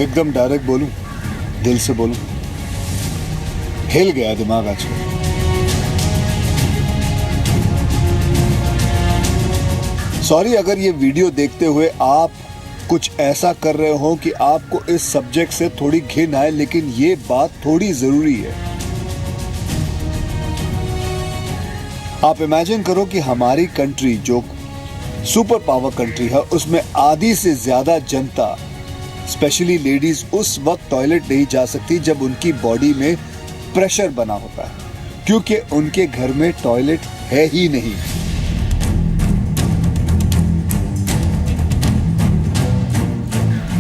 एकदम डायरेक्ट बोलूं, दिल से बोलूं, हिल गया दिमाग आजकल। सॉरी अगर ये वीडियो देखते हुए आप कुछ ऐसा कर रहे हो कि आपको इस सब्जेक्ट से थोड़ी घिन आए, लेकिन ये बात थोड़ी जरूरी है। आप इमेजिन करो कि हमारी कंट्री जो सुपर पावर कंट्री है, उसमें आधी से ज्यादा जनता, स्पेशली लेडीज, उस वक्त टॉयलेट नहीं जा सकती जब उनकी बॉडी में प्रेशर बना होता है, क्योंकि उनके घर में टॉयलेट है ही नहीं।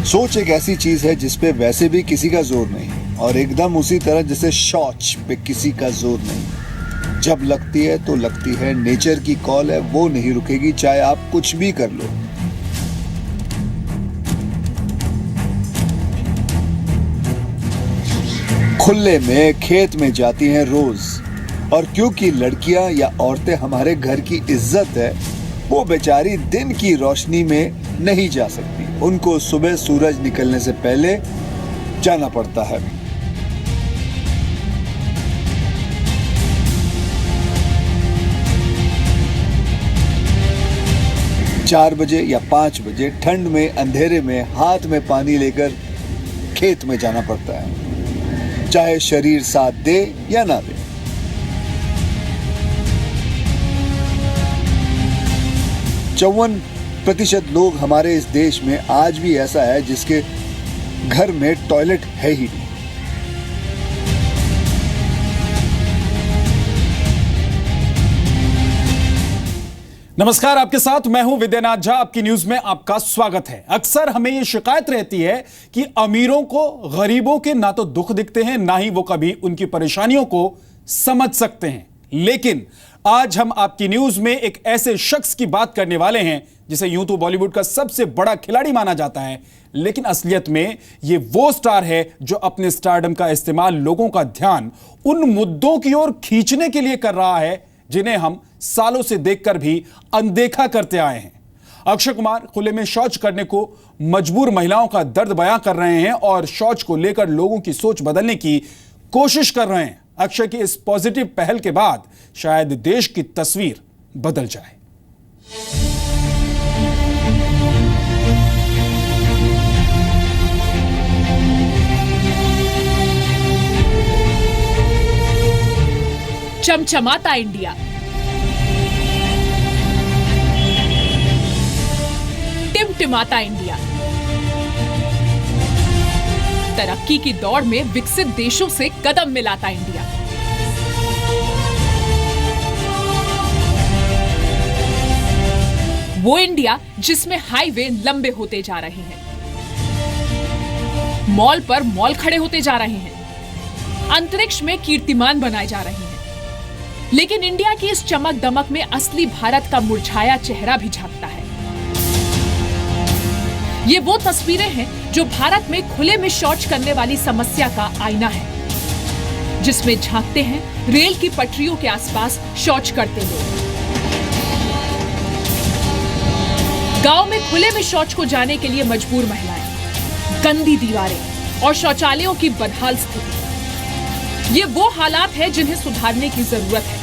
सोच एक ऐसी चीज है जिसपे वैसे भी किसी का जोर नहीं, और एकदम उसी तरह जैसे शौच पे किसी का जोर नहीं। जब लगती है तो लगती है, नेचर की कॉल है, वो नहीं रुकेगी, चाहे आप कुछ भी कर लो। खुले में खेत में जाती हैं रोज, और क्योंकि लड़कियां या औरतें हमारे घर की इज्जत है, वो बेचारी दिन की रोशनी में नहीं जा सकती। उनको सुबह सूरज निकलने से पहले जाना पड़ता है। चार बजे या 5 बजे ठंड में, अंधेरे में, हाथ में पानी लेकर खेत में जाना पड़ता है, चाहे शरीर साथ दे या ना दे। चौवन प्रतिशत लोग हमारे इस देश में आज भी ऐसा है जिसके घर में टॉयलेट है ही नहीं। नमस्कार, आपके साथ मैं हूं विद्यानाथ झा। आपकी न्यूज में आपका स्वागत है। अक्सर हमें यह शिकायत रहती है कि अमीरों को गरीबों के ना तो दुख दिखते हैं, ना ही वो कभी उनकी परेशानियों को समझ सकते हैं। लेकिन आज हम आपकी न्यूज में एक ऐसे शख्स की बात करने वाले हैं जिसे यूं तो बॉलीवुड का सबसे बड़ा खिलाड़ी माना जाता है, लेकिन असलियत में ये वो स्टार है जो अपने स्टारडम का इस्तेमाल लोगों का ध्यान उन मुद्दों की ओर खींचने के लिए कर रहा है जिन्हें हम सालों से देखकर भी अनदेखा करते आए हैं। अक्षय कुमार खुले में शौच करने को मजबूर महिलाओं का दर्द बयां कर रहे हैं और शौच को लेकर लोगों की सोच बदलने की कोशिश कर रहे हैं। अक्षय की इस पॉजिटिव पहल के बाद शायद देश की तस्वीर बदल जाए। चमचमाता इंडिया, टिमटिमाता इंडिया, तरक्की की दौड़ में विकसित देशों से कदम मिलाता इंडिया। वो इंडिया जिसमें हाईवे लंबे होते जा रहे हैं, मॉल पर मॉल खड़े होते जा रहे हैं, अंतरिक्ष में कीर्तिमान बनाए जा रहे हैं। लेकिन इंडिया की इस चमक दमक में असली भारत का मुरझाया चेहरा भी झांकता है। ये वो तस्वीरें हैं जो भारत में खुले में शौच करने वाली समस्या का आईना है, जिसमें झांकते हैं रेल की पटरियों के आसपास शौच करते लोग, गांव में खुले में शौच को जाने के लिए मजबूर महिलाएं, गंदी दीवारें और शौचालयों की बदहाल स्थिति। ये वो हालात हैं जिन्हें सुधारने की जरूरत है,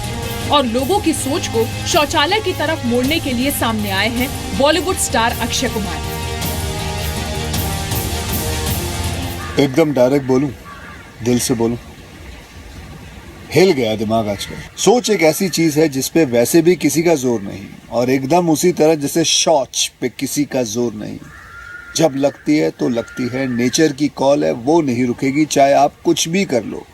और लोगों की सोच को शौचालय की तरफ मोड़ने के लिए सामने आए हैं बॉलीवुड स्टार अक्षय कुमार। एकदम डायरेक्ट बोलूं, दिल से बोलूं, हिल गया दिमाग आजकल। सोच एक ऐसी चीज है जिसपे वैसे भी किसी का जोर नहीं, और एकदम उसी तरह जैसे शौच पे किसी का जोर नहीं। जब लगती है तो लगती है, नेचर की कॉल है, वो नहीं रुकेगी, चाहे आप कुछ भी कर लो।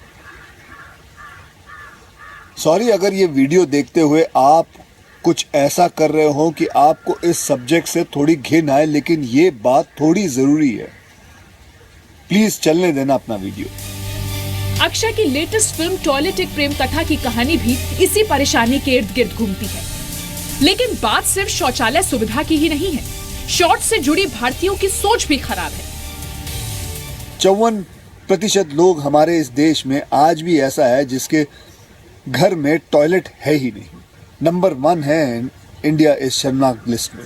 सॉरी अगर ये वीडियो देखते हुए आप कुछ ऐसा कर रहे हो कि आपको इस सब्जेक्ट से थोड़ी घिन आए, लेकिन ये बात थोड़ी जरूरी है। प्लीज चलने देना अपना वीडियो। अक्षय की लेटेस्ट फिल्म टॉयलेट एक प्रेम कथा की कहानी भी इसी परेशानी के इर्द गिर्द घूमती है। लेकिन बात सिर्फ शौचालय सुविधा की ही नहीं है, शौच से जुड़ी भारतीयों की सोच भी खराब है। 54% लोग हमारे इस देश में आज भी ऐसा है जिसके घर में टॉयलेट है ही नहीं। नंबर 1 है इंडिया इस शर्मनाक लिस्ट में।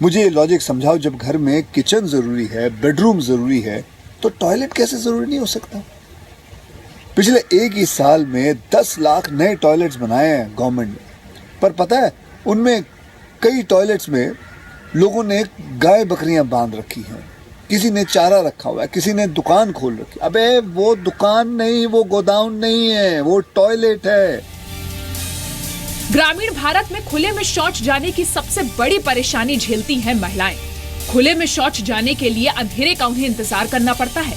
मुझे ये लॉजिक समझाओ, जब घर में किचन जरूरी है, बेडरूम जरूरी है, तो टॉयलेट कैसे जरूरी नहीं हो सकता? पिछले एक ही साल में 10 लाख नए टॉयलेट्स बनाए हैं गवर्नमेंट ने, पर पता है उनमें कई टॉयलेट्स में लोगों ने गाय बकरियां बांध रखी हैं, किसी ने चारा रखा हुआ है, किसी ने दुकान खोल रखी। अबे वो दुकान नहीं, वो गोदाम नहीं है, वो टॉयलेट है। ग्रामीण भारत में खुले में शौच जाने की सबसे बड़ी परेशानी झेलती हैं महिलाएं। खुले में शौच जाने के लिए अंधेरे का उन्हें इंतजार करना पड़ता है।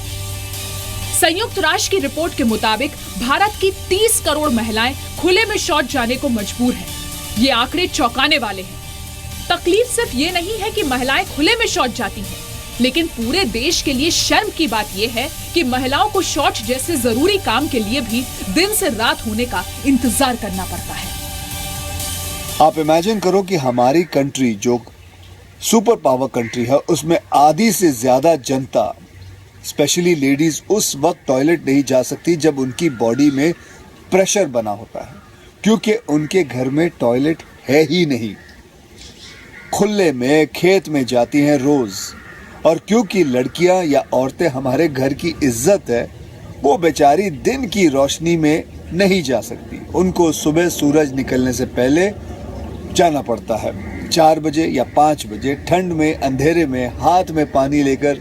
संयुक्त राष्ट्र की रिपोर्ट के मुताबिक भारत की 30 करोड़ महिलाएं खुले में शौच जाने को मजबूर हैं। ये आंकड़े चौंकाने वाले हैं। तकलीफ सिर्फ ये नहीं है कि महिलाएं खुले में शौच जाती हैं, लेकिन पूरे देश के लिए शर्म की बात यह है कि महिलाओं को शौच जैसे जरूरी काम के लिए भी दिन से रात होने का इंतजार करना पड़ता है। आप इमेजिन करो कि हमारी कंट्री जो सुपर पावर कंट्री है, उसमें आधी से ज्यादा जनता, स्पेशली लेडीज, उस वक्त टॉयलेट नहीं जा सकती जब उनकी बॉडी में प्रेशर बना होता है, क्योंकि उनके घर में टॉयलेट है ही नहीं। खुले में खेत में जाती हैं रोज, और क्योंकि लड़कियां या औरतें हमारे घर की इज्जत है, वो बेचारी दिन की रोशनी में नहीं जा सकती। उनको सुबह सूरज निकलने से पहले जाना पड़ता है, 4 बजे या 5 बजे ठंड में, अंधेरे में, हाथ में पानी लेकर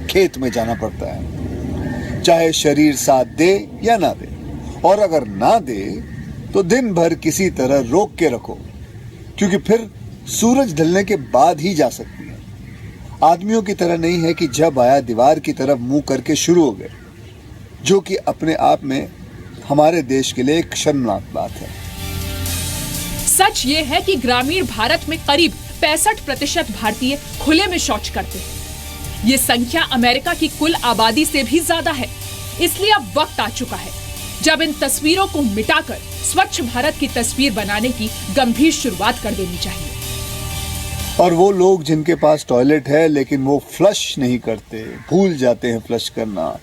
खेत में जाना पड़ता है, चाहे शरीर साथ दे या ना दे। और अगर ना दे तो दिन भर किसी तरह रोक के रखो, क्योंकि फिर सूरज ढलने के बाद ही जा सकती है। आदमियों की तरह नहीं है कि जब आया दीवार की तरफ मुंह करके शुरू हो गए, जो कि अपने आप में हमारे देश के लिए एक शर्मनाक बात है। सच ये है कि ग्रामीण भारत में करीब 65% भारतीय खुले में शौच करते हैं। ये संख्या अमेरिका की कुल आबादी से भी ज्यादा है। इसलिए अब वक्त आ चुका है जब इन तस्वीरों को मिटाकर स्वच्छ भारत की तस्वीर बनाने की गंभीर शुरुआत कर देनी चाहिए। और वो लोग जिनके पास टॉयलेट है लेकिन वो फ्लश नहीं करते, भूल जाते हैं फ्लश करना,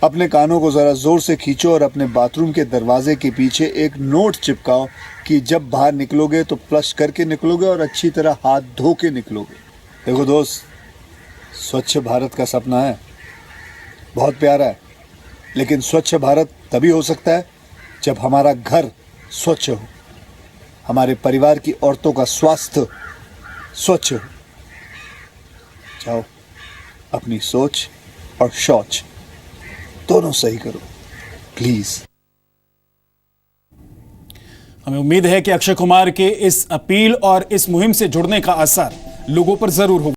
अपने कानों को जरा जोर से खींचो और अपने बाथरूम के दरवाजे के पीछे एक नोट चिपकाओ कि जब बाहर निकलोगे तो फ्लश करके निकलोगे और अच्छी तरह हाथ धो के निकलोगे। देखो दोस्त, स्वच्छ भारत का सपना है, बहुत प्यारा है, लेकिन स्वच्छ भारत तभी हो सकता है जब हमारा घर स्वच्छ हो, हमारे परिवार की औरतों का स्वास्थ्य स्वच्छ हो। जाओ अपनी सोच और शौच दोनों सही करो प्लीज। हमें उम्मीद है कि अक्षय कुमार के इस अपील और इस मुहिम से जुड़ने का असर लोगों पर जरूर होगा।